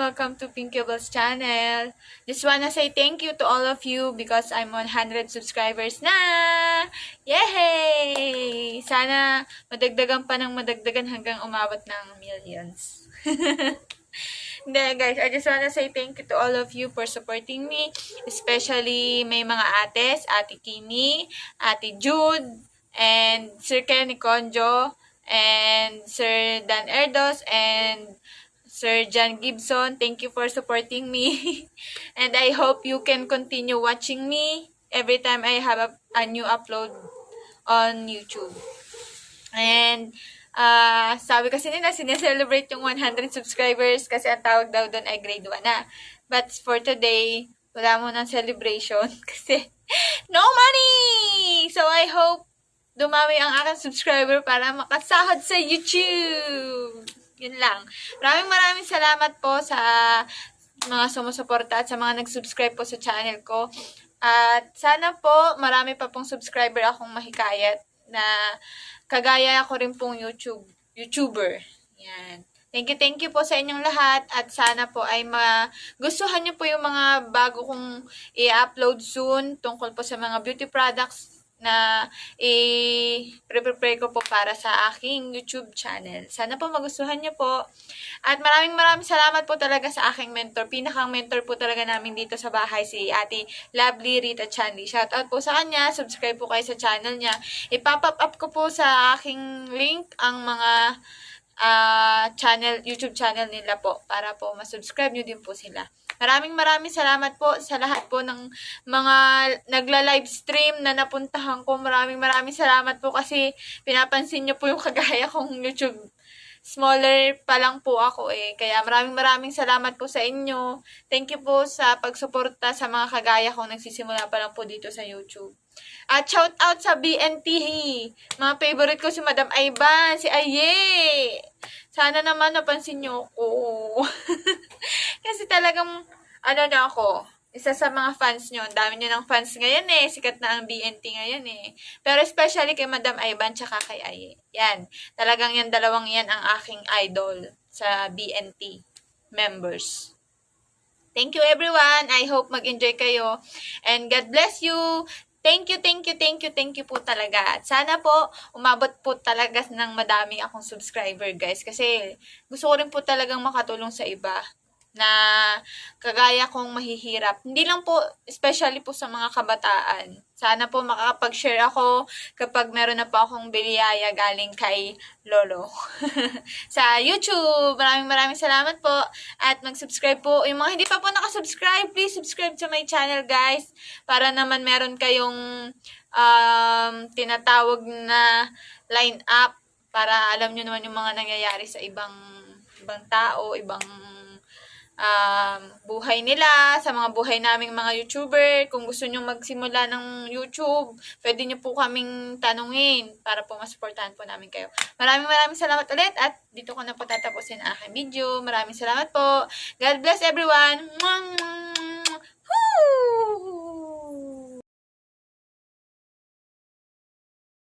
welcome to Pinkables channel. Just wanna say thank you to all of you because I'm 100 subscribers na! Yay! Sana madagdagan pa ng madagdagan hanggang umabot ng millions. Hindi guys, I just wanna say thank you to all of you for supporting me. Especially may mga ates, Ate Kimi, Ate Jude, and Sir Kenny Conjo, and Sir Dan Erdos, and Sir John Gibson. Thank you for supporting me. And I hope you can continue watching me every time I have a new upload on YouTube. And sabi kasi nila, sineselebrate yung 100 subscribers kasi ang tawag daw doon ay grade 1 na. But for today, wala mo ng celebration kasi no money! So I hope dumami ang aking subscriber para makasahod sa YouTube. Yun lang. Maraming salamat po sa mga sumusuporta at sa mga nag-subscribe po sa channel ko. At sana po marami pa pong subscriber akong mahikayat na kagaya ako rin pong YouTuber. Yan. Thank you po sa inyong lahat at sana po ay magustuhan niyo po yung mga bago kong i-upload soon tungkol po sa mga beauty products na i-prepare ko po para sa aking YouTube channel. Sana po magustuhan niyo po. At maraming salamat po talaga sa aking mentor. Pinakang mentor po talaga namin dito sa bahay, si Ate Lovely Rita Chandy. Shoutout po sa kanya. Subscribe po kayo sa channel niya. Ipapop up ko po sa aking link ang mga YouTube channel nila po para po masubscribe nyo din po sila. Maraming salamat po sa lahat po ng mga nagla-live stream na napuntahan ko. Maraming salamat po kasi pinapansin nyo po yung kagaya kong YouTube. Smaller pa lang po ako eh. Kaya maraming salamat po sa inyo. Thank you po sa pagsuporta sa mga kagaya kong nagsisimula pa lang po dito sa YouTube. At shout out sa BNT. Mga favorite ko si Madam Ayban, si Aye. Sana naman napansin nyo ako. Kasi talagang, na ako, isa sa mga fans nyo. Ang dami nyo ng fans ngayon eh. Sikat na ang BNT ngayon eh. Pero especially kay Madam Ayban tsaka kay Aye. Yan. Talagang yan dalawang yan ang aking idol sa BNT members. Thank you everyone. I hope mag-enjoy kayo. And God bless you. Thank you po talaga. At sana po, umabot po talaga ng madami akong subscriber, guys. Kasi gusto ko rin po talagang makatulong sa iba na kagaya kong mahihirap. Hindi lang po, especially po sa mga kabataan. Sana po makakapag-share ako kapag meron na po akong biliyaya galing kay Lolo. Sa YouTube, maraming salamat po. At mag-subscribe po. Yung mga hindi pa po nakasubscribe, please subscribe to my channel, guys. Para naman meron kayong tinatawag na line up para alam nyo naman yung mga nangyayari sa ibang tao, ibang buhay nila, sa mga buhay naming mga YouTuber. Kung gusto nyo magsimula ng YouTube, pwede nyo po kaming tanungin para po masuportahan po namin kayo. Maraming salamat ulit at dito ko na po tatapusin ang aking video. Maraming salamat po. God bless everyone.